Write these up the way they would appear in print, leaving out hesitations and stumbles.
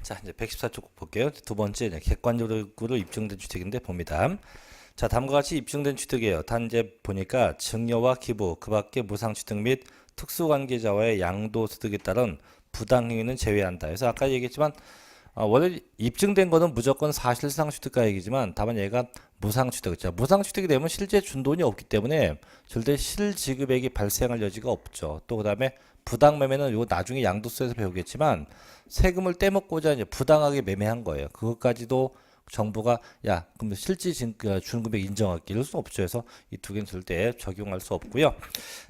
자, 이제 114쪽 볼게요. 두 번째, 이제 객관적으로 입증된 취득인데 봅니다. 자, 다음과 같이 입증된 취득이에요. 단 이제 보니까 증여와 기부, 그 밖에 무상 취득 및 특수관계자와의 양도소득에 따른 부당행위는 제외한다. 그래서 아까 얘기했지만 원래 입증된 거는 무조건 사실상 취득가액이지만 다만 얘가 무상취득, 자, 무상취득이 되면 실제 준 돈이 없기 때문에 절대 실지급액이 발생할 여지가 없죠. 또 그다음에 부당매매는 요 나중에 양도세에서 배우겠지만 세금을 떼먹고자 이제 부당하게 매매한 거예요. 그것까지도 정부가 야 그럼 실제 준 금액 인정할게 이럴 수 없죠. 그래서 이 두 개는 절대 적용할 수 없고요.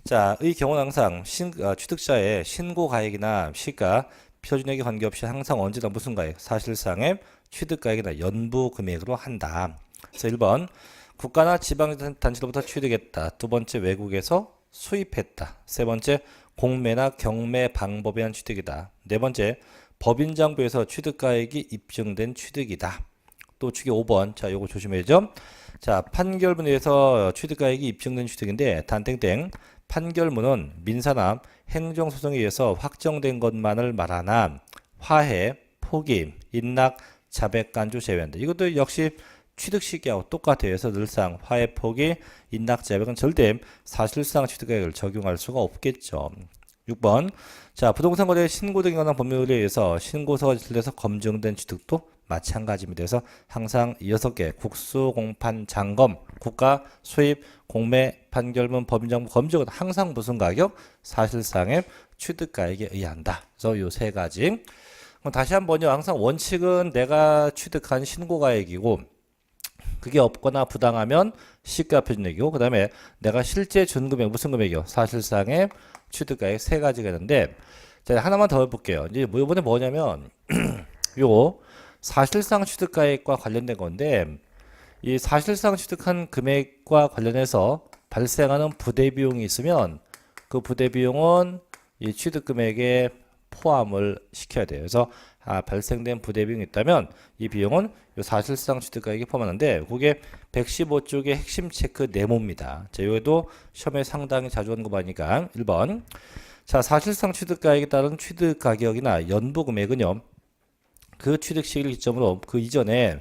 자, 의 경우는 항상 취득자의 신고 가액이나 시가 표준액에 관계없이 항상 언제나 무슨 가액? 사실상의 취득가액이나 연부 금액으로 한다. 그래서 1번 국가나 지방단체로부터 취득했다. 두 번째 외국에서 수입했다. 세 번째 공매나 경매 방법에 의한 취득이다. 네 번째 법인장부에서 취득가액이 입증된 취득이다. 또 축이 5번. 자, 요거 조심해야죠. 자, 판결문에서 취득가액이 입증된 취득인데 단땡땡 판결문은 민사나 행정소송에 의해서 확정된 것만을 말하나 화해, 포기, 인락, 자백간주 제외한다. 이것도 역시 취득 시기하고 똑같아요. 그래서 늘상 화해, 포기, 인락, 자백은 절대 사실상 취득가액을 적용할 수가 없겠죠. 6번. 자, 부동산 거래 신고 등에 관한 법률에 의해서 신고서가 제출돼서 검증된 취득도 마찬가지입니다. 그래서 항상 6개 국수, 공판, 장검, 국가, 수입, 공매, 판결문, 법인장부, 검증은 항상 무슨 가격? 사실상의 취득가액에 의한다. 그래서 요 세 가지. 그럼 다시 한번요. 항상 원칙은 내가 취득한 신고가액이고 그게 없거나 부당하면 시가 표준액이고 그 다음에 내가 실제 준 금액 무슨 금액이요? 사실상의 취득가액 세 가지가 있는데 자, 하나만 더 해볼게요. 이제 이번에 뭐냐면 요 사실상 취득가액과 관련된 건데 이 사실상 취득한 금액과 관련해서 발생하는 부대 비용이 있으면 그 부대 비용은 이 취득 금액에 포함을 시켜야 돼요. 그래서 발생된 부대 비용이 있다면 이 비용은 요 사실상 취득가액에 포함하는데 그게 115쪽의 핵심 체크 네모입니다. 자, 여기도 시험에 상당히 자주 오는 거 보니까 1번. 자, 사실상 취득가액에 따른 취득 가격이나 연부 금액은요. 그 취득 시기를 기점으로 그 이전에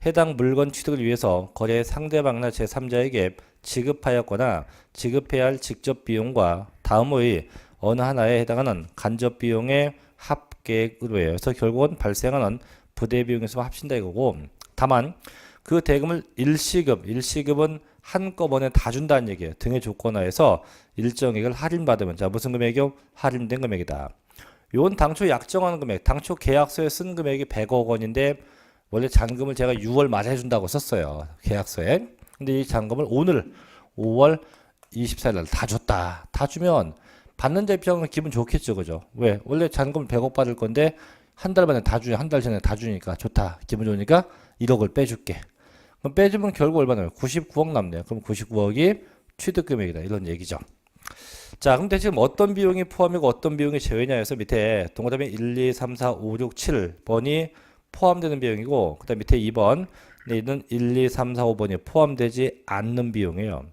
해당 물건 취득을 위해서 거래 상대방이나 제3자에게 지급하였거나 지급해야 할 직접 비용과 다음의 어느 하나에 해당하는 간접 비용의 합계액으로 해요. 그래서 결국은 발생하는 부대 비용에서 합친다 이거고 다만 그 대금을 일시급은 한꺼번에 다 준다는 얘기예요. 등의 조건하에서 일정액을 할인받으면 자 무슨 금액이요? 할인된 금액이다. 요건 당초 약정하는 금액, 당초 계약서에 쓴 금액이 100억 원인데 원래 잔금을 제가 6월 말에 해준다고 썼어요. 계약서에. 근데 이 잔금을 오늘 5월 24일 날 다 줬다. 다 주면 받는 자 입장은 기분 좋겠죠. 그죠? 왜? 원래 잔금을 100억 받을 건데 한 달 만에 다 주냐, 한 달 전에 다 주니까 좋다. 기분 좋으니까 1억을 빼줄게. 그럼 빼주면 결국 얼마나요? 99억 남네요. 그럼 99억이 취득금액이다. 이런 얘기죠. 자, 근데 지금 어떤 비용이 포함이고 어떤 비용이 제외냐 해서 밑에 동그라미 1, 2, 3, 4, 5, 6, 7번이 포함되는 비용이고 그 다음 밑에 2번 얘는 1, 2, 3, 4, 5번이 포함되지 않는 비용이에요.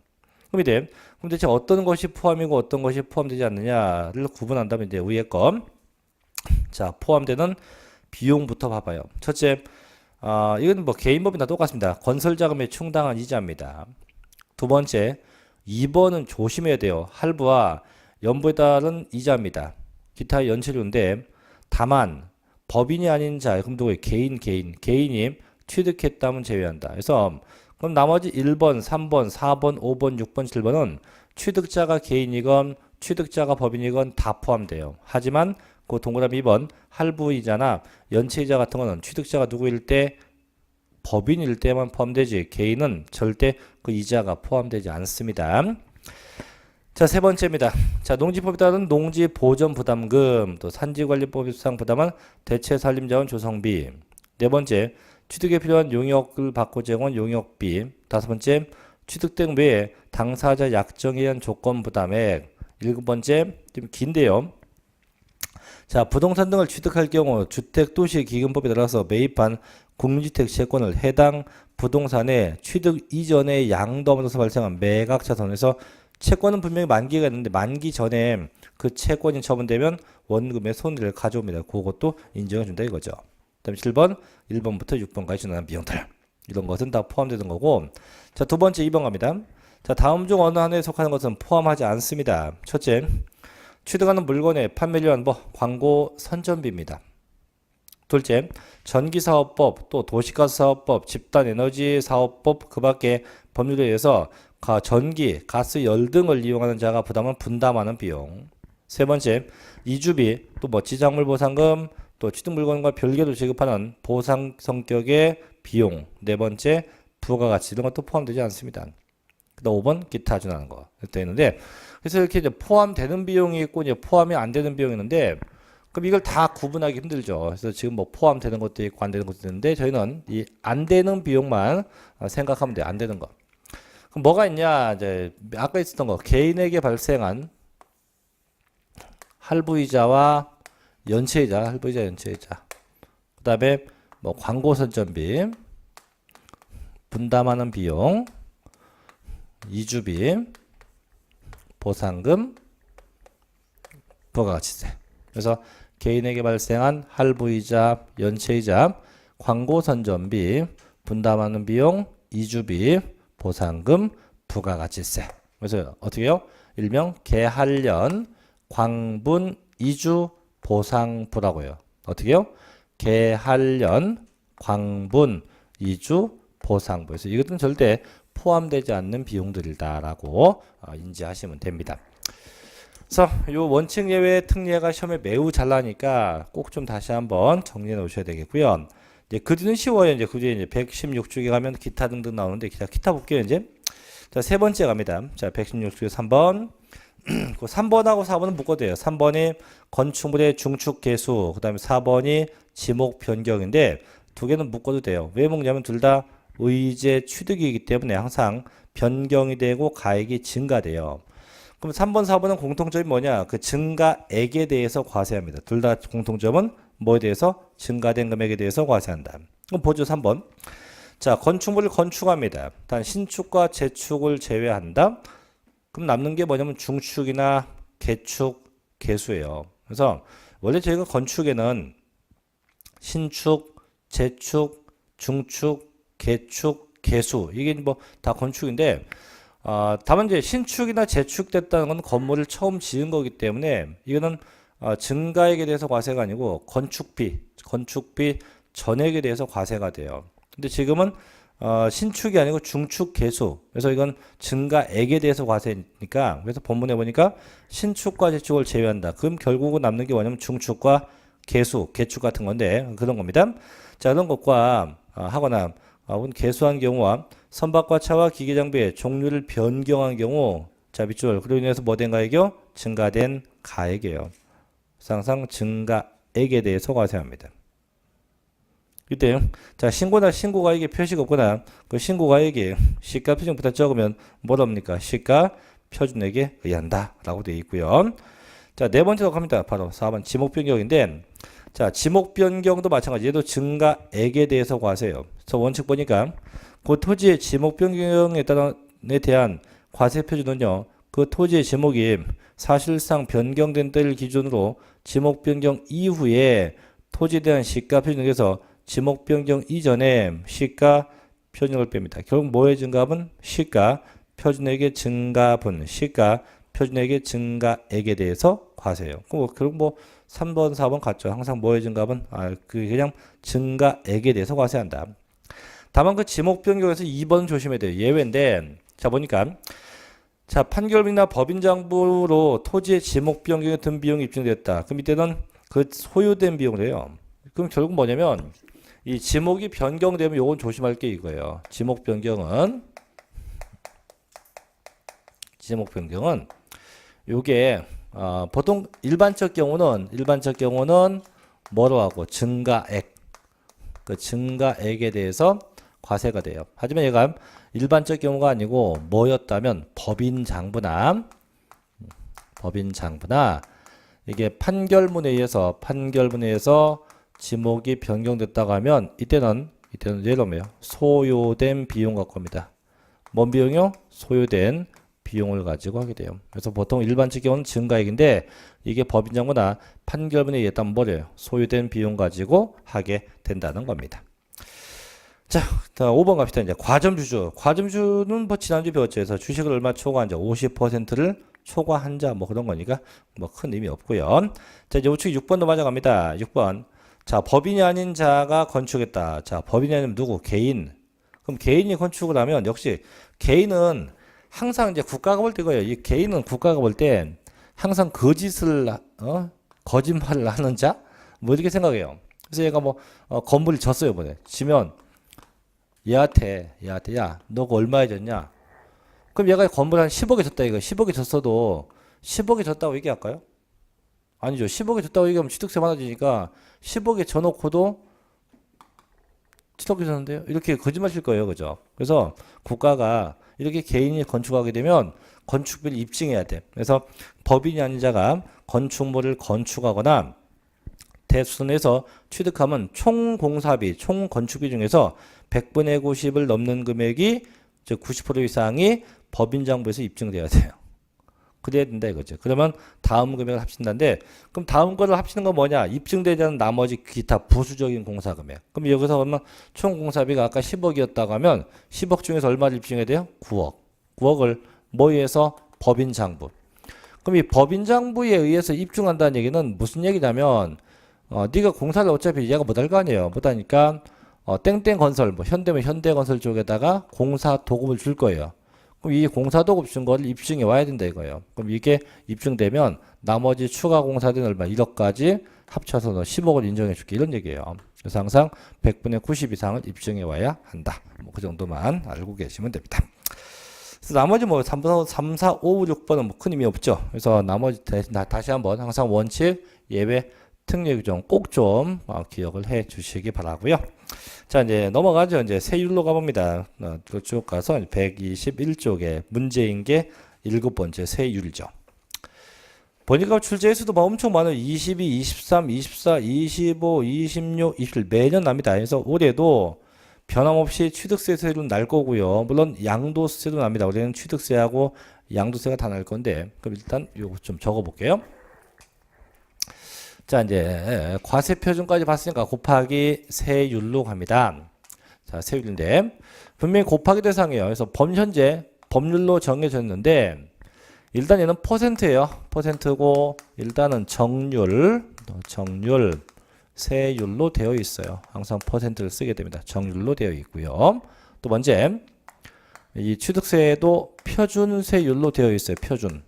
그럼 이제 그럼 대체 어떤 것이 포함이고 어떤 것이 포함되지 않느냐를 구분한다면 이제 위에 거 자, 포함되는 비용부터 봐봐요. 첫째, 이건 뭐 개인법이나 똑같습니다. 건설자금에 충당한 이자입니다. 두 번째, 2번은 조심해야 돼요. 할부와 연부에 따른 이자입니다. 기타 연체료인데 다만 법인이 아닌 자, 그럼 누구예요? 개인이 취득했다면 제외한다. 그래서 그럼 나머지 1번, 3번, 4번, 5번, 6번, 7번은 취득자가 개인이건 취득자가 법인이건 다 포함돼요. 하지만 그 동그라미 2번 할부이자나 연체이자 같은 거는 취득자가 누구일 때 법인일 때만 포함되지 개인은 절대 그 이자가 포함되지 않습니다. 자, 세 번째입니다. 자, 농지법에 따른 농지보전부담금, 또 산지관리법상 부담한 대체산림자원 조성비. 네 번째, 취득에 필요한 용역을 받고 제공한 용역비. 다섯 번째, 취득된 외에 당사자 약정에 의한 조건 부담액. 일곱 번째, 좀 긴데요. 자, 부동산 등을 취득할 경우 주택도시기금법에 따라서 매입한 국민주택 채권을 해당 부동산의 취득 이전에 양도하면서 발생한 매각자손에서 채권은 분명히 만기가 있는데 만기 전에 그 채권이 처분되면 원금의 손해를 가져옵니다. 그것도 인정해준다 이거죠. 그다음에 7번, 1번부터 6번까지 지나는 비용들. 이런 것은 다 포함되는 거고. 자, 두 번째 2번 갑니다. 자, 다음 중 어느 하나에 속하는 것은 포함하지 않습니다. 첫째, 취득하는 물건의 판매를 위한 광고 선전비입니다. 둘째, 전기사업법, 또 도시가스사업법, 집단에너지사업법 그 밖에 법률에 의해서 전기, 가스, 열 등을 이용하는 자가 분담하는 비용. 세 번째, 이주비, 또 지작물 보상금, 또 취득물건과 별개로 지급하는 보상 성격의 비용. 네 번째, 부가가치 이런 것도 포함되지 않습니다. 그다음 5번 기타 준하는 거 되어 있는데, 그래서 이렇게 이제 포함되는 비용이 있고 이제 포함이 안 되는 비용이 있는데, 그럼 이걸 다 구분하기 힘들죠. 그래서 지금 포함되는 것도 있고 안 되는 것도 있는데, 저희는 이 안 되는 비용만 생각하면 돼요. 안 되는 거. 그럼 뭐가 있냐? 이제 아까 있었던 거, 개인에게 발생한 할부이자와 연체이자, 할부이자, 연체이자. 그다음에 광고 선전비, 분담하는 비용, 이주비, 보상금, 부가가치세. 그래서 개인에게 발생한 할부이자, 연체이자, 광고 선전비, 분담하는 비용, 이주비, 보상금, 부가가치세. 그래서 어떻게 해요? 일명 개할련, 광분, 이주, 보상부라고 해요. 어떻게 해요? 개할련, 광분, 이주, 보상부. 그래서 이것은 절대 포함되지 않는 비용들이다라고 인지하시면 됩니다. 그래서 이 원칙 예외 특례가 시험에 매우 잘 나니까 꼭 좀 다시 한번 정리해 놓으셔야 되겠고요. 이제 그 뒤는 쉬워요. 이제 그 뒤에 이제 116쪽에 가면 기타 등등 나오는데 기타 볼게요. 이제 자, 세 번째 갑니다. 자, 116쪽에 3번. 그 3번하고 4번은 묶어도 돼요. 3번이 건축물의 중축 개수, 그다음에 4번이 지목 변경인데 두 개는 묶어도 돼요. 왜 묶냐면 둘 다 의제 취득이기 때문에 항상 변경이 되고 가액이 증가돼요. 그럼 3번, 4번은 공통점이 뭐냐? 그 증가액에 대해서 과세합니다. 둘 다 공통점은 뭐에 대해서? 증가된 금액에 대해서 과세한다. 그럼 보죠, 3번. 자, 건축물을 건축합니다. 단 신축과 재축을 제외한다. 그럼 남는 게 뭐냐면 중축이나 개축, 개수예요. 그래서 원래 저희가 건축에는 신축, 재축, 중축, 개축, 개수 이게 다 건축인데 다만 이제 신축이나 재축됐다는 건 건물을 처음 지은 거기 때문에 이거는 증가액에 대해서 과세가 아니고 건축비 전액에 대해서 과세가 돼요. 근데 지금은 신축이 아니고 중축 개수. 그래서 이건 증가액에 대해서 과세니까. 그래서 본문에 보니까 신축과 재축을 제외한다. 그럼 결국은 남는 게 뭐냐면 중축과 개수, 개축 같은 건데 그런 겁니다. 자, 그런 것과 하거나 개수한 경우와 선박과 차와 기계 장비의 종류를 변경한 경우, 자, 밑줄 그로 인해서 뭐 된 가액이요? 증가된 가액이에요. 항상 증가액에 대해서 과세합니다. 이때 자, 신고가액에 표시가 없거나 그 신고가액이 시가 표준보다 적으면 뭐랍니까? 시가 표준액에 의한다 라고 되어 있고요. 자, 네 번째로 갑니다. 바로 4번 지목 변경인데, 자, 지목 변경도 마찬가지. 얘도 증가액에 대해서 과세예요. 그래서 원칙 보니까 그 토지의 지목 변경에 대한 과세 표준은요, 그 토지의 지목이 사실상 변경된 때를 기준으로 지목 변경 이후에 토지에 대한 시가 표준액에서 지목 변경 이전에 시가 표준액을 뺍니다. 결국 뭐의 증가분? 시가 표준액의 증가분, 시가 표준액의 증가액에 대해서 과세예요. 그럼 결국 3번, 4번 같죠. 항상 뭐의 증가분? 그냥 증가액에 대해서 과세한다. 다만 그 지목 변경에서 2번 조심해야 돼요. 예외인데, 자, 보니까 자, 판결이나 법인장부로 토지의 지목 변경에 든 비용이 입증됐다. 그럼 이때는 그 소요된 비용이래요. 그럼 결국 뭐냐면 이 지목이 변경되면 요건 조심할 게 이거예요. 지목 변경은 요게 보통 일반적 경우는 뭐로 하고 증가액, 그 증가액에 대해서 과세가 돼요. 하지만 얘가 일반적 경우가 아니고 뭐였다면 법인장부나 이게 판결문에 의해서 지목이 변경됐다고 하면 이때는 예를 들면 소요된 비용 갖고 합니다. 뭔 비용이요? 소요된 비용을 가지고 하게 돼요. 그래서 보통 일반적 경우는 증가액인데 이게 법인장부나 판결문에 의해 뭐래요? 소요된 비용 가지고 하게 된다는 겁니다. 자, 5번 갑시다. 이제 과점주주. 과점주는 뭐 지난주 배웠죠. 그래서 주식을 얼마 초과한 자, 50%를 초과한 자, 뭐 그런 거니까 뭐 큰 의미 없고요. 자, 이제 우측 6번 넘어갑니다. 6번. 자, 법인이 아닌 자가 건축했다. 자, 법인이 아니면 누구? 개인. 그럼 개인이 건축을 하면 역시 개인은 항상 이제 국가가 볼 때 이거예요. 이 개인은 국가가 볼 때 항상 거짓을 거짓말을 하는 자? 뭐 이렇게 생각해요. 그래서 얘가 뭐 건물을 졌어요, 이번에. 지면 얘한테 야, 너가 얼마에 졌냐? 그럼 얘가 건물 한 10억에 졌다 이거. 10억에 졌어도 10억에 졌다고 얘기할까요? 아니죠. 10억에 졌다고 얘기하면 취득세 많아지니까 10억에 져놓고도 7억에 졌는데요. 이렇게 거짓말 칠 거예요. 그죠? 그래서 국가가 이렇게 개인이 건축하게 되면 건축비를 입증해야 돼. 그래서 법인이 아닌 자가 건축물을 건축하거나 대수선에서 취득하면 총 공사비, 총 건축비 중에서 100분의 90을 넘는 금액이 즉 90% 이상이 법인장부에서 입증돼야 돼요. 그래야 된다 이거죠. 그러면 다음 금액을 합친다는데 그럼 다음 거를 합치는 건 뭐냐? 입증되지 않은 나머지 기타 부수적인 공사 금액. 그럼 여기서 보면 총 공사비가 아까 10억이었다고 하면 10억 중에서 얼마를 입증해야 돼요? 9억. 9억을 뭐에 의해서? 법인장부. 그럼 이 법인장부에 의해서 입증한다는 얘기는 무슨 얘기냐면 네가 공사를 어차피 얘가 못할 거 아니에요. 못하니까 땡땡 건설, 뭐 현대면 현대건설 쪽에다가 공사 도급을 줄 거예요. 그럼 이 공사 도급 준 거를 입증해 와야 된다 이거예요. 그럼 이게 입증되면 나머지 추가 공사된 얼마 1억까지 합쳐서 너 10억을 인정해 줄게 이런 얘기예요. 그래서 항상 100분의 90 이상을 입증해 와야 한다. 뭐 그 정도만 알고 계시면 됩니다. 그래서 나머지 뭐 3, 4, 5, 6번은 뭐 큰 의미 없죠. 그래서 나머지 다시 한번 항상 원칙, 예외, 특례 규정 꼭 좀 기억을 해 주시기 바라고요. 자, 이제 넘어가죠. 이제 세율로 가봅니다. 쭉 가서 121쪽에 문제인 게 7번째 세율이죠. 보니까 출제의 수도 뭐 엄청 많아요. 22, 23, 24, 25, 26, 27 매년 납니다. 그래서 올해도 변함없이 취득세 세율은 날 거고요. 물론 양도세도 납니다. 올해는 취득세하고 양도세가 다 날 건데 그럼 일단 이거 좀 적어 볼게요. 자, 이제 과세 표준까지 봤으니까 곱하기 세율로 갑니다. 자, 세율인데 분명히 곱하기 대상이에요. 그래서 현재 법률로 정해졌는데 일단 얘는 퍼센트예요. 퍼센트고 일단은 정률 세율로 되어 있어요. 항상 퍼센트를 쓰게 됩니다. 정률로 되어 있고요. 또 번째 이 취득세도 표준세율로 되어 있어요. 표준.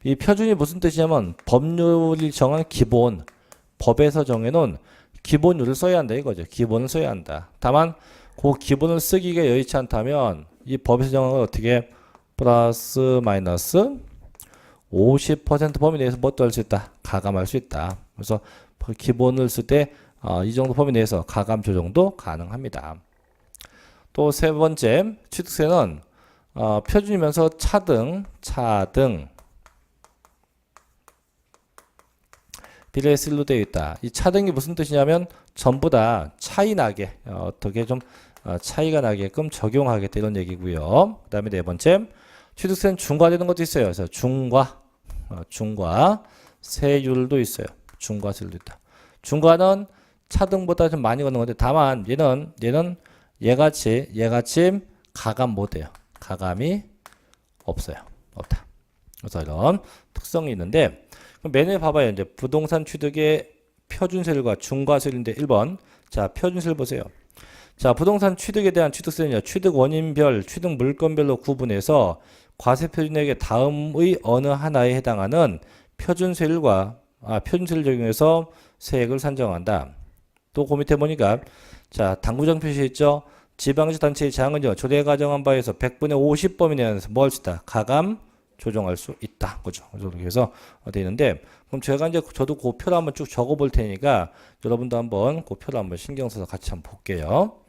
이 표준이 무슨 뜻이냐면 법률이 정한 기본, 법에서 정해놓은 기본율을 써야 한다 이거죠. 기본을 써야 한다. 다만 그 기본을 쓰기가 여의치 않다면 이 법에서 정한 걸 어떻게 플러스 마이너스 50% 범위 내에서 뭣도 할 수 있다. 가감할 수 있다. 그래서 기본을 쓸 때 이 정도 범위 내에서 가감 조정도 가능합니다. 또 세 번째 취득세는 표준이면서 차등 비례세율로 되어 있다. 이 차등이 무슨 뜻이냐면 전부 다 차이 나게 어떻게 좀 차이가 나게끔 적용하게 되는 얘기고요. 그 다음에 네 번째 취득세는 중과되는 것도 있어요. 그래서 중과 세율도 있어요. 중과세율도 있다. 중과는 차등보다 좀 많이 걷는 건데 다만 얘는 얘같이 가감 못해요. 가감이 없어요. 없다. 그래서 이런 특성이 있는데 메뉴에 봐봐요. 이제 부동산 취득의 표준세율과 중과세율인데 1번. 자, 표준세율 보세요. 자, 부동산 취득에 대한 취득세는요. 취득 원인별, 취득 물건별로 구분해서 과세 표준액의 다음의 어느 하나에 해당하는 표준세율을 적용해서 세액을 산정한다. 또 그 밑에 보니까 자, 당구장 표시에 있죠. 지방자치단체의 장은요. 조례 가정한 바에서 100분의 50범위 내에서 뭐 할 수 있다? 가감 조정할 수 있다. 그죠? 이렇게 해서 되어 있는데, 그럼 제가 이제 저도 그 표를 한번 쭉 적어 볼 테니까 여러분도 한번 그 표를 한번 신경 써서 같이 한번 볼게요.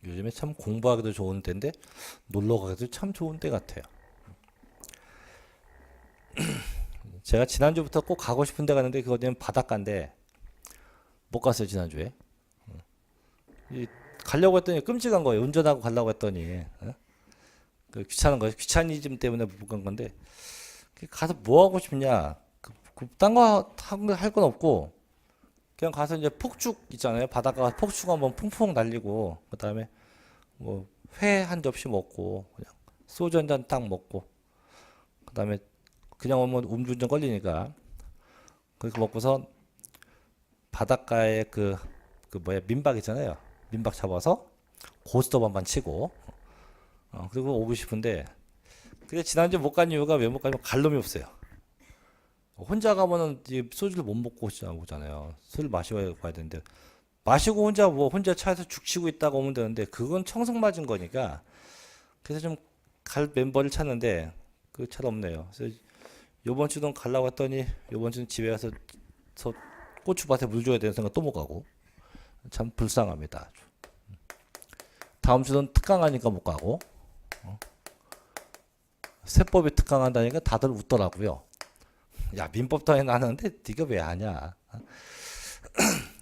요즘에 참 공부하기도 좋은 때인데 놀러 가기도 참 좋은 때 같아요. 제가 지난주부터 꼭 가고 싶은 데 갔는데 그거는 바닷가인데 못 갔어요 지난주에. 가려고 했더니 끔찍한 거예요. 운전하고 가려고 했더니 그 귀찮은 거예요. 귀차니즘 때문에 못 간 건데 가서 뭐 하고 싶냐? 딴 거 할 건 없고 그냥 가서 이제 폭죽 있잖아요. 바닷가 폭죽 한번 퐁퐁 날리고 그다음에 뭐 회 한 접시 먹고 그냥 소주 한 잔 딱 먹고 그다음에 그냥 오면 음주운전 걸리니까 그렇게 먹고서 바닷가에 그 뭐야 민박 있잖아요. 민박 잡아서 고스톱 한번 치고 그리고 오고 싶은데 근데 지난주 못 간 이유가 왜 못 가냐면 갈 놈이 없어요. 혼자 가면은 이제 소주를 못 먹고 오잖아요. 술 마시고 가야 되는데 마시고 혼자 뭐 혼자 차에서 죽치고 있다가 오면 되는데 그건 청승 맞은 거니까 그래서 좀 갈 멤버를 찾는데 그 잘 없네요. 그래서 요번 주는 가려고 했더니 요번 주는 집에 가서 고추밭에 물 줘야 되는 생각 또 못 가고 참 불쌍합니다. 다음 주는 특강하니까 못 가고 세법이 특강한다니까 다들 웃더라고요. 야 민법도 해놨는데 네가 왜 하냐.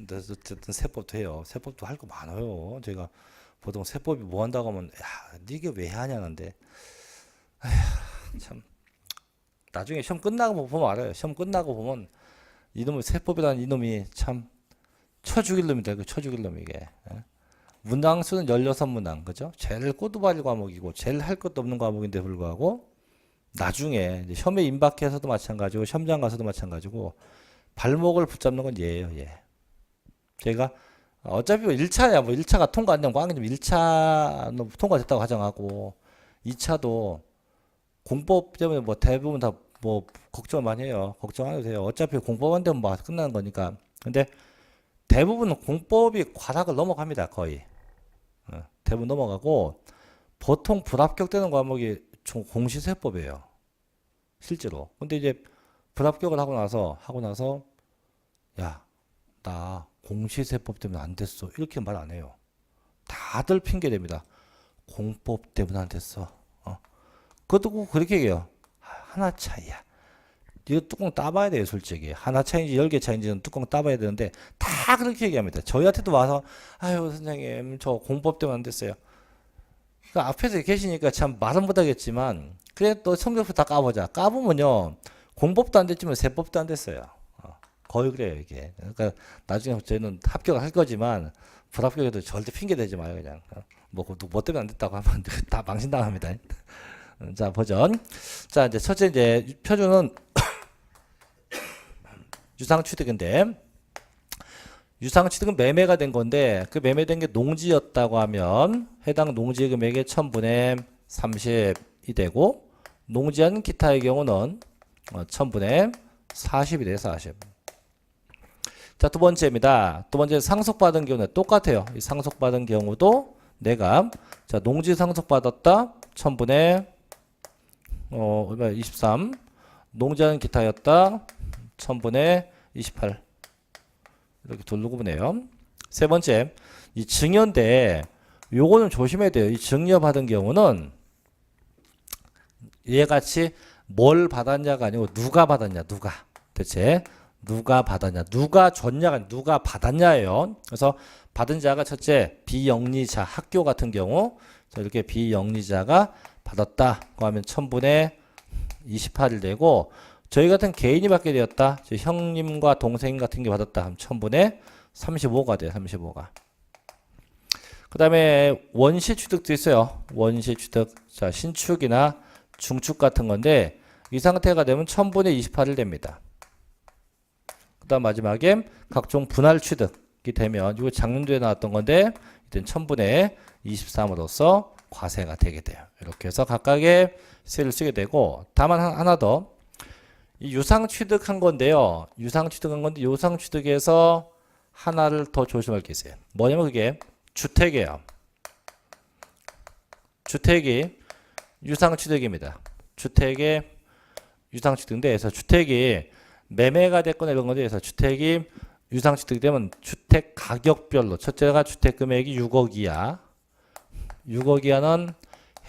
어쨌든 세법도 해요. 세법도 할 거 많아요. 제가 보통 세법이 뭐 한다고 하면 야 네가 왜 하냐는데 참 나중에 시험 끝나고 보면 알아요. 시험 끝나고 보면 이놈의 세법이라는 이놈이 참 쳐 죽일 놈이다. 그 쳐 죽일 놈 이게. 문항수는 16문항 그죠? 제일 꼬두발이 과목이고 제일 할 것도 없는 과목인데 불구하고 나중에 이제 시험에 임박해서도 마찬가지고 시험장 가서도 마찬가지고 발목을 붙잡는 건 얘예요. 얘. 제가 어차피 1차야 뭐 1차가 통과 안 되면 꽝이면 1차 통과됐다고 가정하고 2차도 공법 때문에 뭐 대부분 다 뭐 걱정을 많이 해요. 걱정 안 해도 돼요. 어차피 공법 안 되면 뭐 끝나는 거니까. 근데 대부분 공법이 과락을 넘어갑니다. 거의. 대부분 넘어가고 보통 불합격되는 과목이 공시세법이에요. 실제로. 근데 이제 불합격을 하고 나서 야, 나 공시세법 때문에 안 됐어. 이렇게 말 안 해요. 다들 핑계 댑니다. 공법 때문에 안 됐어. 그것도 꼭 그렇게 얘기해요. 하나 차이야. 이거 뚜껑 따봐야 돼요, 솔직히. 하나 차인지 10개 차인지는 뚜껑 따봐야 되는데 다 그렇게 얘기합니다. 저희한테도 와서 아유, 선생님, 저 공법 때문에 안 됐어요. 그 앞에서 계시니까 참 말은 못하겠지만 그래 또 성적표 다 까보자. 까보면요. 공법도 안 됐지만 세법도 안 됐어요. 거의 그래요, 이게. 그러니까 나중에 저희는 합격을 할 거지만 불합격해도 절대 핑계 대지 마요, 그냥. 뭐 때문에 안 됐다고 하면 다 망신당합니다. 자, 버전. 자, 이제 첫째 이제 표준은 유상취득인데 유상취득은 매매가 된 건데 그 매매된 게 농지였다고 하면 해당 농지 금액의 1000분의 30이 되고 농지한 기타의 경우는 1000분의 40이 돼요. 40. 자, 두 번째입니다. 두 번째 상속받은 경우는 똑같아요. 이 상속받은 경우도 내가 자 농지 상속받았다 1000분의 얼마 23 농지한 기타였다 1000분의 28 이렇게 둘로 구분해요. 세 번째 이 증여인데 요거는 조심해야 돼요. 이 증여 받은 경우는 얘같이 뭘 받았냐가 아니고 누가 받았냐 누가 대체 누가 받았냐 누가 줬냐가 아니고 누가 받았냐예요. 그래서 받은 자가 첫째 비영리자 학교 같은 경우 이렇게 비영리자가 받았다고 하면 1000분의 28이 되고 저희 같은 개인이 받게 되었다. 저희 형님과 동생 같은 게 받았다. 하면 1000분의 35가 돼요. 35가. 그 다음에 원시 취득도 있어요. 원시 취득. 자, 신축이나 중축 같은 건데 이 상태가 되면 1000분의 28이 됩니다. 그 다음 마지막에 각종 분할 취득이 되면 이거 작년도에 나왔던 건데 이때는 1000분의 23으로서 과세가 되게 돼요. 이렇게 해서 각각의 세를 쓰게 되고 다만 하나 더 이 유상 취득한 건데요. 유상 취득한 건데 유상 취득에서 하나를 더 조심할 게 있어요. 뭐냐면 그게 주택이에요. 주택이 유상 취득입니다. 주택의 유상 취득인데 그래서 주택이 매매가 됐거나 이런 건데 그래서 주택이 유상 취득되면 주택 가격별로 첫째가 주택 금액이 6억 이하 6억 이하는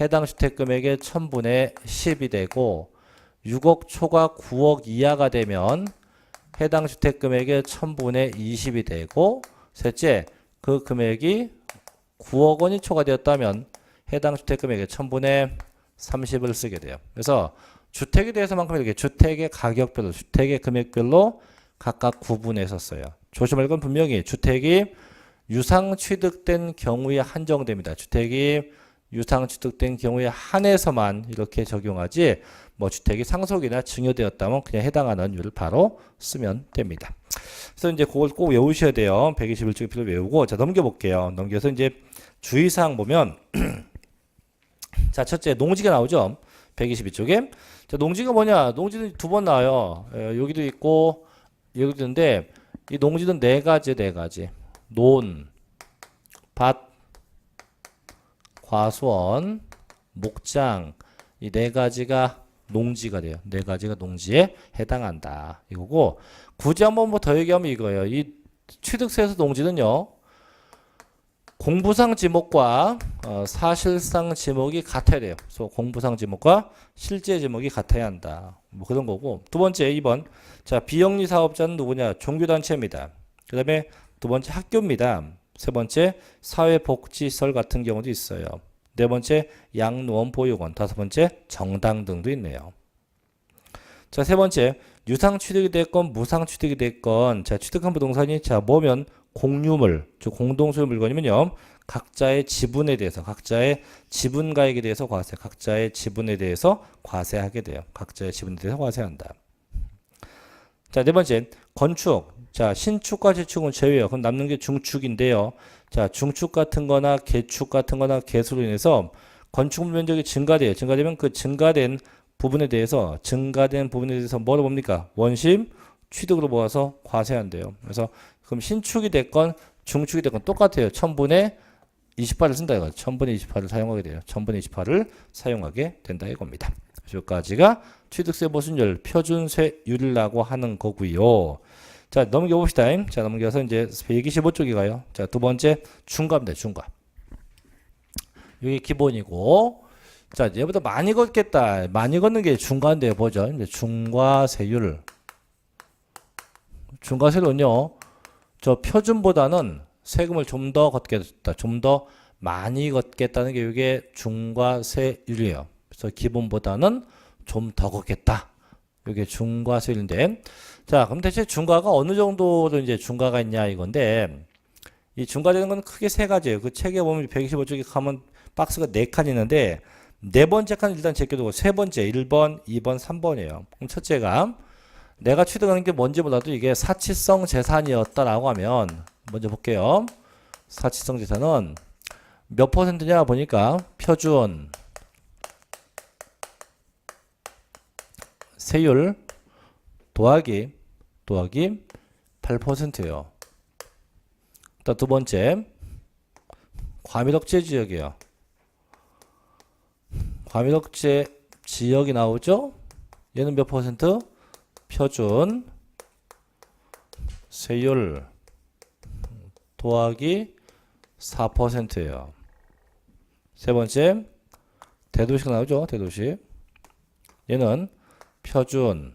해당 주택 금액의 1000분의 10이 되고 6억 초과 9억 이하가 되면 해당 주택 금액의 1000분의 20이 되고, 셋째, 그 금액이 9억 원이 초과되었다면 해당 주택 금액의 1000분의 30을 쓰게 돼요. 그래서 주택에 대해서만큼 이렇게 주택의 가격별로, 주택의 금액별로 각각 구분해서 써요. 조심할 건 분명히 주택이 유상 취득된 경우에 한정됩니다. 주택이 유상 취득된 경우에 한해서만 이렇게 적용하지, 뭐 주택이 상속이나 증여되었다면 그냥 해당하는 율을 바로 쓰면 됩니다. 그래서 이제 그걸 꼭 외우셔야 돼요. 121쪽의 필을 외우고, 자, 넘겨볼게요. 넘겨서 이제 주의사항 보면, 자, 첫째, 농지가 나오죠. 122쪽에. 자, 농지가 뭐냐? 농지는 두 번 나와요. 여기도 있고, 여기도 있는데, 이 농지는 네 가지. 논, 밭, 과수원, 목장, 이 네 가지가 농지가 돼요. 네 가지가 농지에 해당한다. 이거고, 굳이 한번 뭐 더 얘기하면 이거예요. 이 취득세에서 농지는요, 공부상 지목과 사실상 지목이 같아야 돼요. 그래서 공부상 지목과 실제 지목이 같아야 한다. 뭐 그런 거고. 두 번째, 2번. 자, 비영리 사업자는 누구냐? 종교단체입니다. 그 다음에 두 번째, 학교입니다. 세 번째, 사회복지시설 같은 경우도 있어요. 네 번째, 양로원, 보육원. 다섯 번째, 정당 등도 있네요. 자, 세 번째, 유상 취득이 됐건 무상 취득이 됐건, 자, 취득한 부동산이 자 뭐면 공유물, 즉 공동소유 물건이면요, 각자의 지분에 대해서, 각자의 지분가액에 대해서 과세, 각자의 지분에 대해서 과세하게 돼요. 각자의 지분에 대해서 과세한다. 자, 네 번째, 건축. 자, 신축과 재축은 제외요. 그럼 남는 게 중축인데요. 자, 중축 같은 거나 개축 같은 거나 개수로 인해서 건축물 면적이 증가돼요. 증가되면 그 증가된 부분에 대해서 뭐로 봅니까? 원심 취득으로 모아서 과세한대요. 그래서 그럼 신축이 됐건 중축이 됐건 똑같아요. 1000분의 28을 쓴다 이거. 1000분의 28을 사용하게 돼요. 1000분의 28을 사용하게 된다 이겁니다. 여기까지가 취득세 보수율 표준세율이라고 하는 거고요. 자, 넘겨봅시다. 자, 넘겨서 이제 125쪽에 가요. 자, 두 번째 중과입니다. 중과. 이게 기본이고, 자, 얘보다 많이 걷겠다. 많이 걷는 게 중과인데요. 보죠. 이제 중과세율. 중과세율은요, 저 표준보다는 세금을 좀 더 걷겠다. 좀 더 많이 걷겠다는 게 이게 중과세율이에요. 그래서 기본보다는 좀 더 걷겠다. 이게 중과세율인데, 자, 그럼 대체 중과가 어느 정도로 이제 중과가 있냐 이건데, 이 중과되는 건 크게 세 가지예요. 그 책에 보면 125쪽에 가면 박스가 4칸 있는데, 네 번째 칸 일단 제껴두고 세 번째 1번, 2번, 3번이에요. 그럼 첫째가 내가 취득하는 게 뭔지 몰라도 이게 사치성 재산이었다라고 하면, 먼저 볼게요. 사치성 재산은 몇 퍼센트냐 보니까 표준 세율 더하기 8%예요. 또 두 번째, 과밀억제 지역이에요. 과밀억제 지역이 나오죠? 얘는 몇 퍼센트? 표준 세율 더하기 4%예요. 세 번째, 대도시가 나오죠? 대도시. 얘는 표준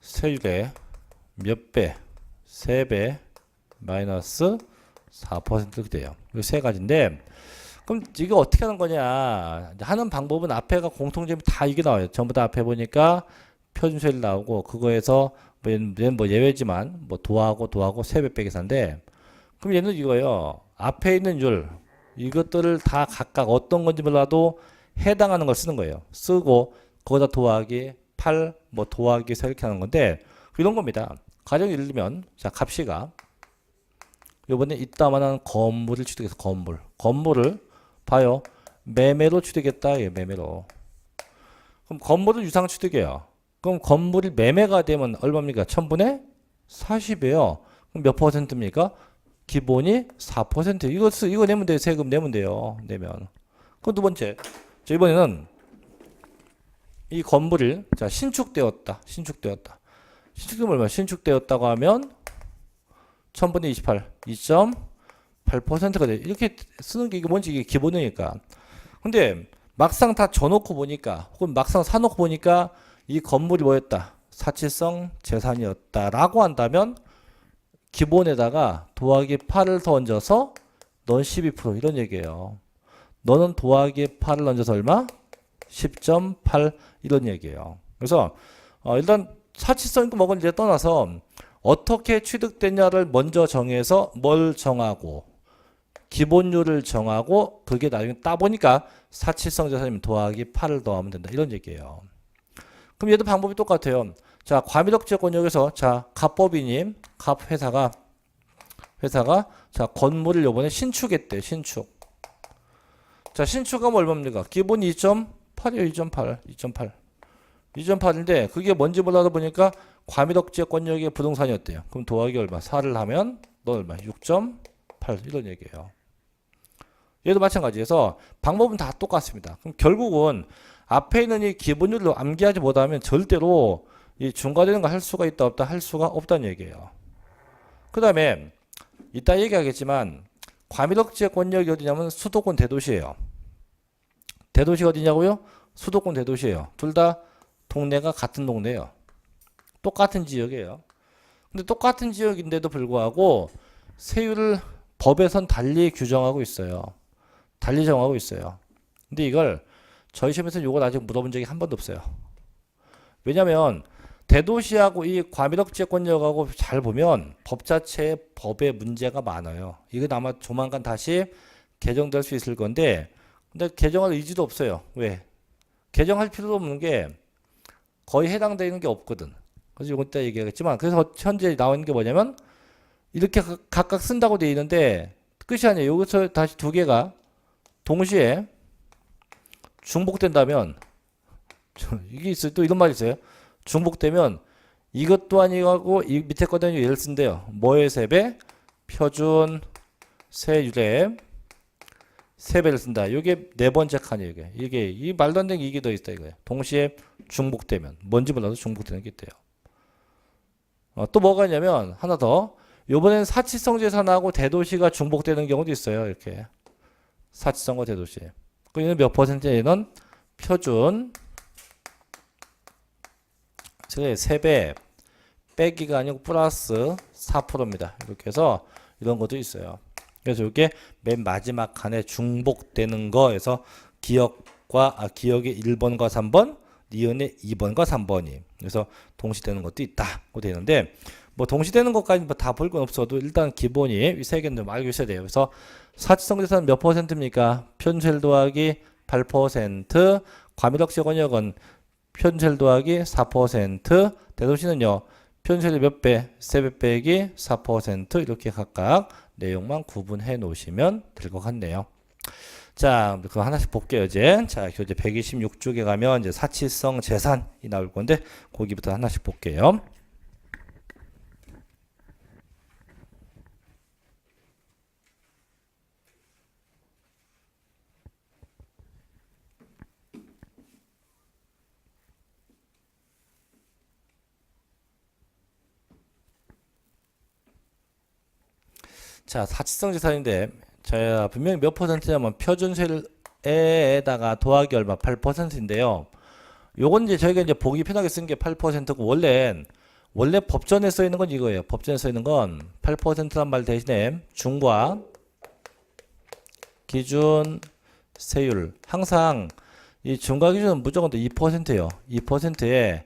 세율의 몇 배? 3배 마이너스 4% 이렇게 돼요. 이 세 가지인데, 그럼 이게 어떻게 하는 거냐? 하는 방법은 앞에가 공통점이 다 이게 나와요. 전부 다 앞에 보니까 표준세율 나오고, 그거에서 얘는 뭐 예외지만 뭐 도하고 3배 빼기산데, 그럼 얘는 이거예요. 앞에 있는 율, 이것들을 다 각각 어떤 건지 몰라도 해당하는 걸 쓰는 거예요. 쓰고 거기다 더하기 8, 뭐 더하기 4 이렇게 하는 건데, 이런 겁니다. 가령 예를 들면, 자, 갑시가 요번에 이따만한 건물을 취득해서 건물을 봐요. 매매로 취득했다. 예, 매매로. 그럼 건물을 유상 취득해요. 그럼 건물이 매매가 되면 얼마입니까? 1000분의 40이에요. 그럼 몇 퍼센트입니까? 기본이 4%. 이거 내면 돼요. 세금 내면 돼요. 내면. 그럼 두 번째. 자, 이번에는 이 건물이 자, 신축되었다. 신축되면 얼마? 신축되었다고 하면 1000분의 28, 2.8%가 돼. 이렇게 쓰는 게 이게 뭔지 이게 기본이니까. 근데 막상 다 져놓고 보니까 혹은 막상 사놓고 보니까 이 건물이 뭐였다? 사치성 재산이었다라고 한다면 기본에다가 더하기 8을 더 얹어서 넌 12% 이런 얘기예요. 너는 더하기 8을 얹어서 얼마? 10.8 이런 얘기예요. 그래서 일단 사치성 있고 뭐건 이제 떠나서 어떻게 취득됐냐를 먼저 정해서 뭘 정하고 기본율을 정하고 그게 나중에 따보니까 사치성 재산이면 더하기 8을 더하면 된다 이런 얘기예요. 그럼 얘도 방법이 똑같아요. 자, 과미덕지권역에서 자, 갑법인님, 갑회사가 자, 건물을 요번에 신축했대. 신축. 자, 신축하면 얼마입니까? 기본 2.8이에요. 2.8. 2.8인데 그게 뭔지 몰라도 보니까 과미덕지권역의 부동산이었대요. 그럼 더하기 얼마? 4를 하면 너 얼마? 6.8 이런 얘기예요. 얘도 마찬가지해서 방법은 다 똑같습니다. 그럼 결국은 앞에 있는 이 기본율로 암기하지 못하면 절대로 이 중과되는 거 할 수가 있다 없다 할 수가 없다는 얘기예요. 그 다음에 이따 얘기하겠지만 과미덕지의 권역이 어디냐면 수도권 대도시예요. 대도시가 어디냐고요? 수도권 대도시예요. 둘 다 동네가 같은 동네예요. 똑같은 지역이에요. 근데 똑같은 지역인데도 불구하고 세율을 법에선 달리 규정하고 있어요. 달리 정하고 있어요. 근데 이걸 저희 시험에서는 이걸 아직 물어본 적이 한 번도 없어요. 왜냐면 대도시하고 이 과미덕지권역하고 잘 보면 법 자체에 법에 문제가 많아요. 이건 아마 조만간 다시 개정될 수 있을 건데 근데 개정할 의지도 없어요. 왜? 개정할 필요도 없는 게 거의 해당되는 게 없거든. 그래서 이건 이따 얘기하겠지만 그래서 현재 나와 있는 게 뭐냐면 이렇게 각각 쓴다고 돼 있는데 끝이 아니에요. 여기서 다시 두 개가 동시에 중복된다면 이게 있어요. 또 이런 말이 있어요. 중복되면 이것도 아니고 이 밑에 거도 아니고 얘를 쓴대요. 뭐의 세배? 표준 세율의 세배를 쓴다. 이게 네 번째 칸이에요. 이게 이 말도 안 되는 이게 더 있다 이거예요. 동시에 중복되면 뭔지 몰라도 중복되는 게 있대요. 또 뭐가 있냐면 하나 더. 요번엔 사치성 재산하고 대도시가 중복되는 경우도 있어요. 이렇게 사치성과 대도시. 얘는 몇 퍼센트냐? 얘는 표준 세배 빼기가 아니고 플러스 4%입니다. 이렇게 해서 이런 것도 있어요. 그래서 이게 맨 마지막 칸에 중복되는 거에서 기억의 1번과 3번, 니은의 2번과 3번이. 그래서 동시되는 것도 있다고 되는데 뭐 동시되는 것까지 다 볼 건 없어도 일단 기본이 이 세 개는 좀 알고 있어야 돼요. 그래서 사치성 재산은 몇 퍼센트입니까? 편세율 더하기 8%, 과미덕지권역은 편세율 더하기 4%, 대도시는요. 편세율 몇 배? 3배 빼기 4% 이렇게 각각 내용만 구분해 놓으시면 될 것 같네요. 자, 그거 하나씩 볼게요, 이제. 자, 교재 126쪽에 가면 이제 사치성 재산이 나올 건데, 거기부터 하나씩 볼게요. 자, 사치성 재산인데, 자, 분명히 몇 퍼센트냐면 표준세율에다가 더하기 얼마 8%인데요. 요건 이제 저희가 이제 보기 편하게 쓴 게 8%고 원래 법전에 써 있는 건 이거예요. 법전에 써 있는 건 8%란 말 대신에 중과 기준 세율 항상 이 중과 기준은 무조건 또 2%예요. 2%에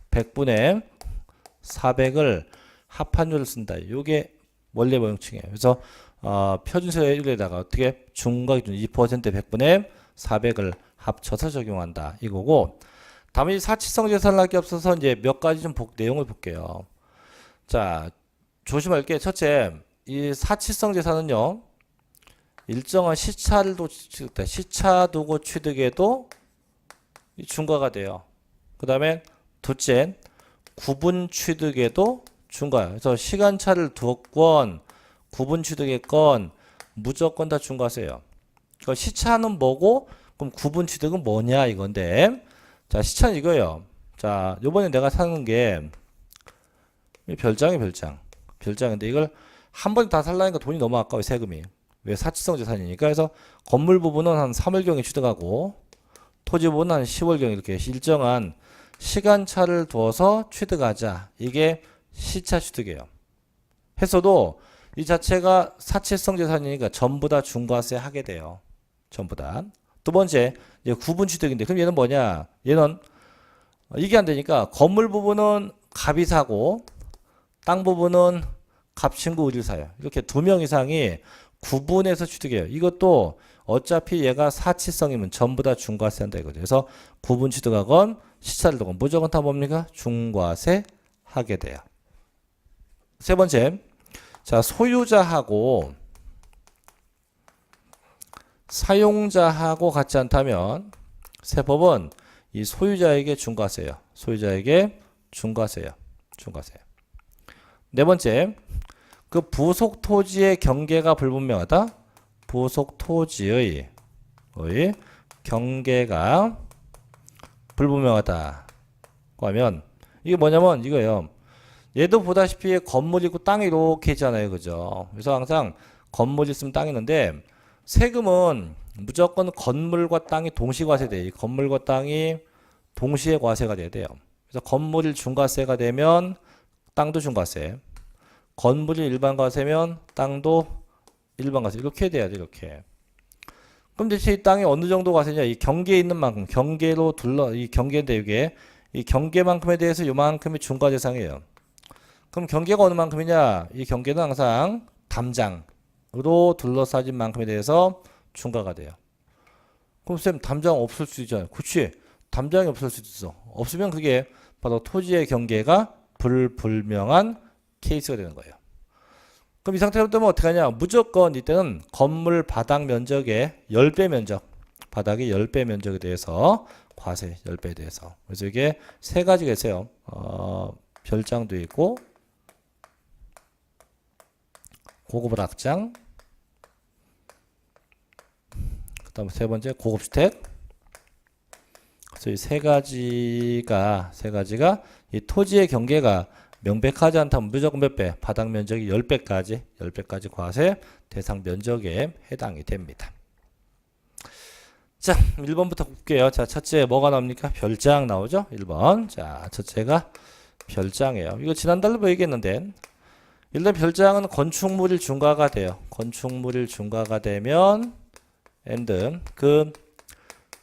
100분의 400을 합한율을 쓴다. 요게 원래 모형칭이에요. 그래서 표준세율에다가 어떻게 중과 기준 2% 100분의 400을 합쳐서 적용한다. 이거고 다음에 사치성 재산을 할 게 없어서 이제 몇 가지 좀 내용을 볼게요. 자, 조심할 게 첫째, 이 사치성 재산은요. 일정한 시차 두고 취득해도 중과가 돼요. 그 다음에 둘째, 구분 취득에도 중과예요. 그래서 시간차를 두건 구분 취득했건 무조건 다 중과세요. 그러니까 시차는 뭐고 그럼 구분 취득은 뭐냐 이건데 자 시차는 이거예요. 자 요번에 내가 사는 게 별장이에요. 별장인데 이걸 한 번에 다 살라니까 돈이 너무 아까워요. 세금이. 왜 사치성 재산이니까. 그래서 건물 부분은 한 3월경에 취득하고 토지 부분은 한 10월경 이렇게 일정한 시간차를 두어서 취득하자. 이게 시차 취득이에요. 했어도 이 자체가 사채성 재산이니까 전부 다 중과세 하게 돼요. 전부 다. 두 번째, 이제 구분 취득인데, 그럼 얘는 뭐냐? 얘는 이게 안 되니까 건물 부분은 갑이 사고 땅 부분은 갑친구 을이 사요. 이렇게 두 명 이상이 구분해서 취득해요. 이것도 어차피 얘가 사치성이면 전부 다 중과세 한다 이거죠. 그래서 구분 취득하건 시차를 두건 무조건 다 뭡니까? 중과세 하게 돼요. 세 번째, 자, 소유자하고 사용자하고 같지 않다면 세법은 이 소유자에게 중과세예요. 소유자에게 중과세예요. 중과세. 네 번째, 그 부속 토지의 경계가 불분명하다. 부속 토지의 경계가 불분명하다. 하면 이게 뭐냐면 이거예요. 얘도 보다시피 건물이 있고 땅이 이렇게 있잖아요. 그죠? 그래서 항상 건물이 있으면 땅이 있는데 세금은 무조건 건물과 땅이 동시 과세돼요. 건물과 땅이 동시에 과세가 돼야 돼요. 그래서 건물이 중과세가 되면 땅도 중과세. 건물이 일반 과세면 땅도 일반 과세. 이렇게 돼야 돼. 이렇게. 그럼 대체 이 땅이 어느 정도 과세냐? 이 경계에 있는 만큼 경계로 이 경계인데 이게 이 경계만큼에 대해서 요만큼이 중과 대상이에요. 그럼 경계가 어느 만큼이냐? 이 경계는 항상 담장으로 둘러싸진 만큼에 대해서 중과가 돼요. 그럼 쌤 담장 없을 수 있잖아요. 그렇지. 담장이 없을 수도 있어. 없으면 그게 바로 토지의 경계가 불분명한 케이스가 되는 거예요. 그럼 이 상태로 되면 어떻게 하냐? 무조건 이때는 건물 바닥 면적의 10배 면적, 바닥의 10배 면적에 대해서 과세 10배에 대해서. 그래서 이게 세 가지가 있어요. 별장도 있고 고급 낙장, 그다음 세 번째 고급주택. 그래서 이 세 가지가 이 토지의 경계가 명백하지 않다면 무조건 몇 배? 바닥 면적이 10배까지 과세 대상 면적에 해당이 됩니다. 자, 1번부터 볼게요. 자, 첫째 뭐가 나옵니까? 별장 나오죠? 1번. 자, 첫째가 별장이에요. 이거 지난달로 뭐 얘기했는데 일단 별장은 건축물일 중과가 돼요. 건축물일 중과가 되면 and 그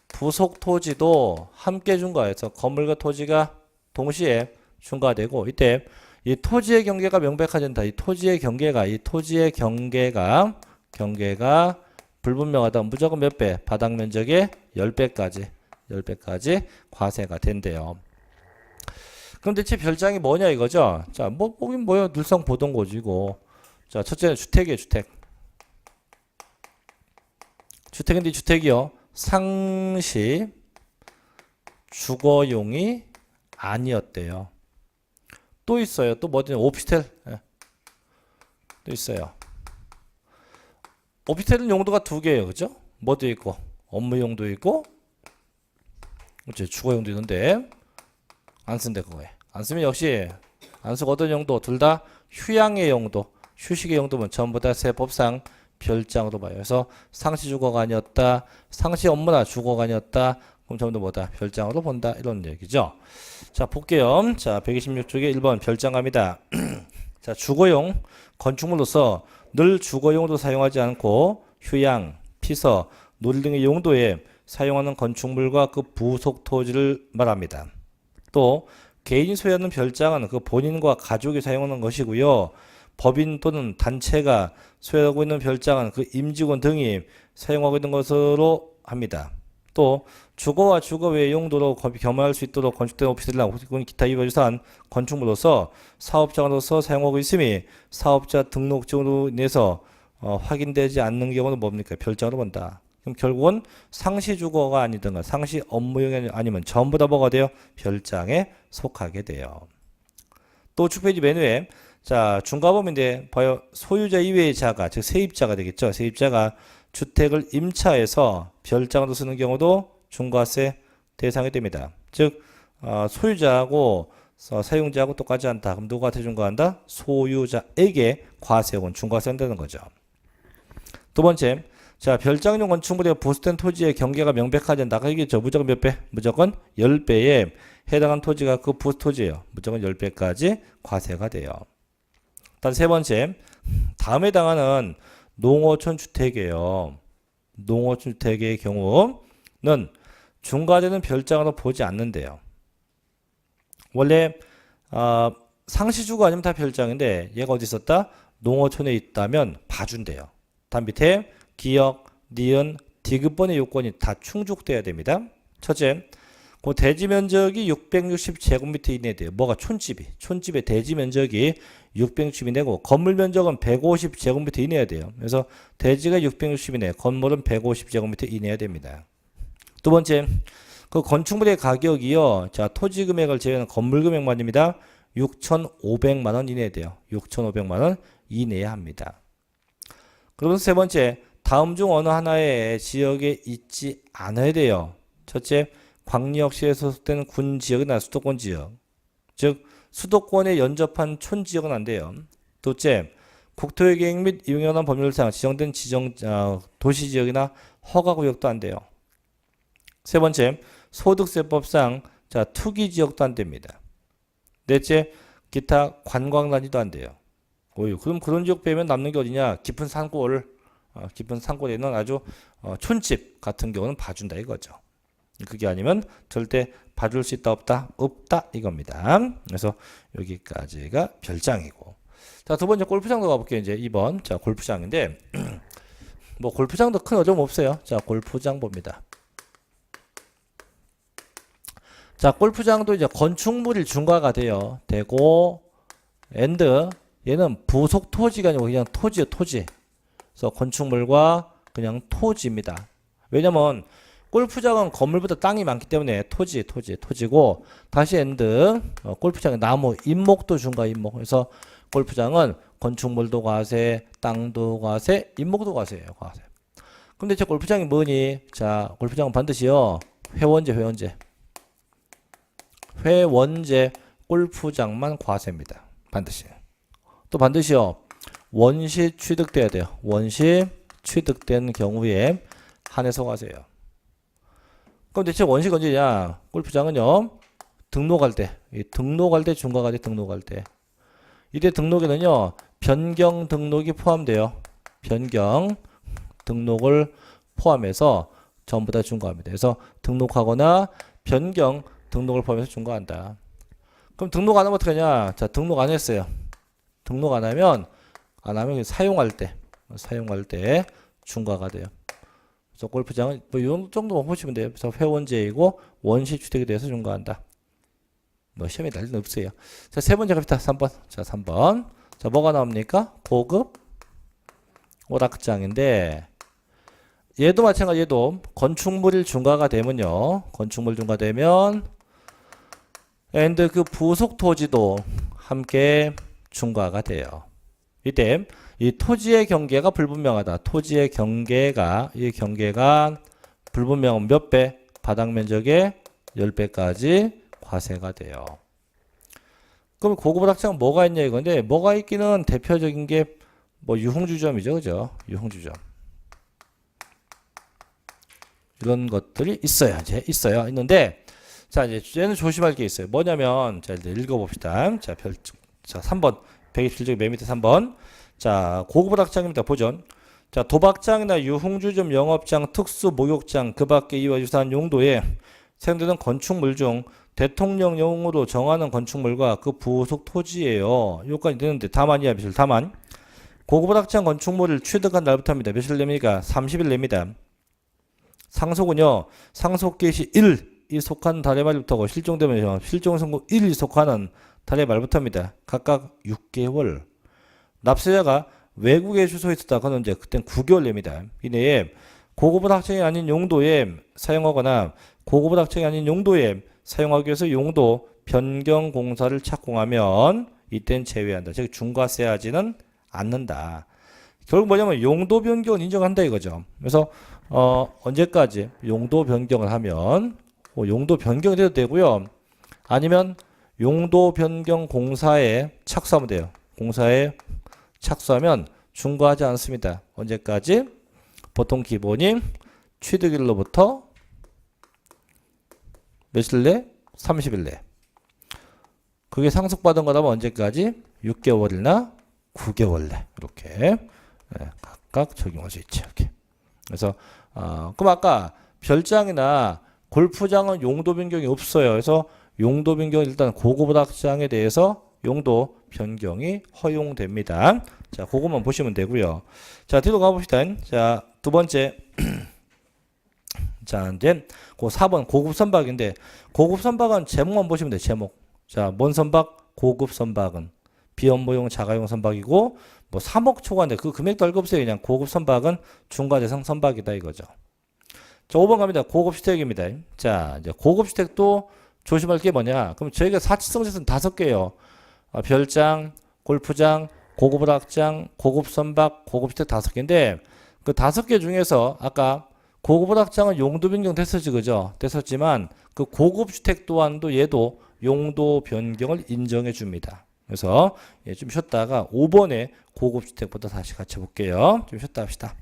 부속 토지도 함께 중과해서 건물과 토지가 동시에 중과되고 이때 이 토지의 경계가 명백화된다. 이 토지의 경계가 불분명하다. 무조건 몇 배? 바닥 면적의 10배까지 과세가 된대요. 그럼 대체 별장이 뭐냐 이거죠? 자, 보긴 뭐요? 늘상 보던 거지고. 자, 첫째는 주택이에요, 주택. 주택인데 주택이요. 상시 주거용이 아니었대요. 또 있어요. 또 뭐든 오피스텔. 또 있어요. 오피스텔은 용도가 두 개예요. 그죠? 뭐도 있고 업무용도 있고 주거용도 있는데 안 쓴대 그거에. 안 쓰면 역시 안 쓰고 어떤 용도 둘 다 휴양의 용도, 휴식의 용도면 전부 다 세법상 별장으로 봐요. 그래서 상시 주거가 아니었다, 상시 업무나 주거가 아니었다. 그럼 전부 다 뭐다? 별장으로 본다. 이런 얘기죠. 자, 볼게요. 자, 126쪽에 1번 별장 갑니다. 자, 주거용 건축물로서 늘 주거용으로 사용하지 않고 휴양, 피서, 놀이 등의 용도에 사용하는 건축물과 그 부속 토지를 말합니다. 또 개인이 소유하는 별장은 그 본인과 가족이 사용하는 것이고요. 법인 또는 단체가 소유하고 있는 별장은 그 임직원 등이 사용하고 있는 것으로 합니다. 또 주거와 주거 외의 용도로 겸할 수 있도록 건축된 오피스텔이나 기타 이와 유사한 건축물로서 사업장으로서 사용하고 있음이 사업자 등록증으로 인해서 확인되지 않는 경우는 뭡니까? 별장으로 본다. 그럼 결국은 상시 주거가 아니든가 상시 업무용이 아니면 전부 다 뭐가 돼요? 별장에 속하게 돼요. 또 우측 페이지 맨 위에 자, 중과범인데 봐요. 소유자 이외의 자가 즉 세입자가 되겠죠. 세입자가 주택을 임차해서 별장으로 쓰는 경우도 중과세 대상이 됩니다. 즉 소유자하고 사용자하고 똑같지 않다. 그럼 누구한테 중과한다? 소유자에게 과세 혹은 중과세 한다는 거죠. 두 번째, 자, 별장용 건축물의 보수된 토지의 경계가 명백하지 않다. 이게 무조건 몇 배? 무조건 10배에 해당한 토지가 그 보수 토지예요. 무조건 10배까지 과세가 돼요. 일단 세 번째, 다음에 해당하는 농어촌 주택이에요. 농어촌 주택의 경우는 중과되는 별장으로 보지 않는데요. 원래 상시주가 아니면 다 별장인데 얘가 어디 있었다? 농어촌에 있다면 봐준대요. 다음 밑에 기역, 니은, 디귿번의 요건이 다 충족돼야 됩니다. 첫째, 그 대지 면적이 660제곱미터 이내에 돼요. 뭐가 촌집의 대지 면적이 660 이내고 건물 면적은 150제곱미터 이내야 돼요. 그래서 대지가 660 이내, 건물은 150제곱미터 이내야 됩니다. 두 번째, 그 건축물의 가격이요. 자, 토지 금액을 제외한 건물 금액만입니다. 6,500만 원 이내에 돼요. 6,500만 원 이내에 합니다. 그러면서 세 번째, 다음 중 어느 하나의 지역에 있지 않아야 돼요. 첫째, 광역시에 소속된 군 지역이나 수도권 지역, 즉 수도권에 연접한 촌 지역은 안 돼요. 둘째, 국토의 계획 및 이용연한 법률상 지정된 도시 지역이나 허가구역도 안 돼요. 세 번째, 소득세법상 투기 지역도 안 됩니다. 넷째, 기타 관광단지도 안 돼요. 그럼 그런 지역 빼면 남는 게 어디냐? 깊은 산골에는 아주 촌집 같은 경우는 봐준다 이거죠. 그게 아니면 절대 봐줄 수 있다 없다? 없다 이겁니다. 그래서 여기까지가 별장이고. 자, 두 번째 골프장도 가볼게요. 이제 2번. 자, 골프장인데 뭐 골프장도 큰 어려움 없어요. 자, 골프장 봅니다. 자, 골프장도 이제 건축물이 중과가 돼요. 되고 엔드 얘는 부속 토지가 아니고 그냥 토지예요, 토지. 그래서 건축물과 그냥 토지입니다. 왜냐면 골프장은 건물보다 땅이 많기 때문에 토지고 다시 엔드 골프장에 나무 인목도 중과 인목. 그래서 골프장은 건축물도 과세, 땅도 과세, 인목도 과세예요, 과세. 근데 저 골프장이 뭐니? 자, 골프장은 반드시요 회원제 골프장만 과세입니다. 반드시. 또 반드시요 원시 취득돼야 돼요. 원시 취득된 경우에 한해서 과세요. 그럼 대체 원시가 언제냐? 골프장은요 등록할 때 중과가 돼. 등록할 때 이때 등록에는요 변경 등록이 포함돼요. 변경 등록을 포함해서 전부 다 중과합니다. 그래서 등록하거나 변경 등록을 포함해서 중과한다. 그럼 등록 안 하면 어떻게 하냐? 자, 등록 안 했어요. 등록 안 하면 사용할 때 중과가 돼요. 그래서 골프장은 뭐 이 정도만 보시면 돼요. 그래서 회원제이고 원시주택에 대해서 중과한다. 뭐 시험에 날 리는 없어요. 자, 세 번째 갑시다. 3번. 자, 3번. 자, 뭐가 나옵니까? 고급 오락장인데 얘도 마찬가지. 얘도 건축물이 중과가 되면요. 건축물 중과되면 and 그 부속 토지도 함께 중과가 돼요. 이때 이 토지의 경계가 불분명하다. 토지의 경계가 불분명한 몇 배? 바닥 면적의 10배까지 과세가 돼요. 그럼 고급 오락장 뭐가 있냐 이건데 뭐가 있기는 대표적인 게 뭐 유흥주점이죠. 그죠? 유흥주점. 이런 것들이 있어요. 이제 있는데 자, 이제 얘는 조심할 게 있어요. 뭐냐면 자, 이제 읽어봅시다. 자, 3번. 127쪽 맨 밑에 3번. 자, 고급 오락장입니다. 보전. 자, 도박장이나 유흥주점, 영업장, 특수 목욕장, 그 밖에 이와 유사한 용도에 사용되는 건축물 중 대통령령으로 정하는 건축물과 그 부속 토지예요. 요까지 되는데 다만이야, 며칠 다만. 고급 오락장 건축물을 취득한 날부터 합니다. 며칠 냅니까? 30일 냅니다. 상속은요, 상속 개시 1이 속한 달의 말부터고 실종되면 실종 선고 1이 속하는 달의 말부터입니다. 각각 6개월. 납세자가 외국에 주소에 있었다. 그건 이제 그땐 9개월 냅니다. 이내에 고급 오락장이 아닌 용도에 사용하거나 고급 오락장이 아닌 용도에 사용하기 위해서 용도 변경 공사를 착공하면 이땐 제외한다. 즉 중과세하지는 않는다. 결국 뭐냐면 용도 변경은 인정한다 이거죠. 그래서 언제까지 용도 변경을 하면 용도 변경이 돼도 되고요. 아니면 용도 변경 공사에 착수하면 돼요. 공사에 착수하면 중과하지 않습니다. 언제까지? 보통 기본이 취득일로부터 며칠 내? 30일 내. 그게 상속받은 거라면 언제까지? 6개월이나 9개월 내. 이렇게 각각 적용할 수 있죠. 이렇게. 그래서 그럼 아까 별장이나 골프장은 용도 변경이 없어요. 그래서 용도 변경 일단 고급 오락장에 대해서 용도 변경이 허용됩니다. 자, 그것만 보시면 되고요. 자, 뒤로 가봅시다. 자, 두 번째. 자, 이제 그 4번 고급 선박인데 고급 선박은 제목만 보시면 돼요. 제목. 자, 뭔 선박? 고급 선박은 비업무용 자가용 선박이고 뭐 3억 초과인데 그 금액도 알고 없어요. 그냥 고급 선박은 중과대상 선박이다 이거죠. 자, 5번 갑니다. 고급 주택입니다. 자, 이제 고급 주택도 조심할 게 뭐냐? 그럼 저희가 사치성 재산 5개예요. 별장, 골프장, 고급 오락장, 고급 선박, 고급 주택 5개인데 그 5개 중에서 아까 고급 오락장은 용도 변경 됐었지, 그죠? 됐었지만 그 고급 주택 또한도 얘도 용도 변경을 인정해 줍니다. 그래서 좀 쉬었다가 5번에 고급 주택부터 다시 같이 볼게요. 좀 쉬었다 합시다.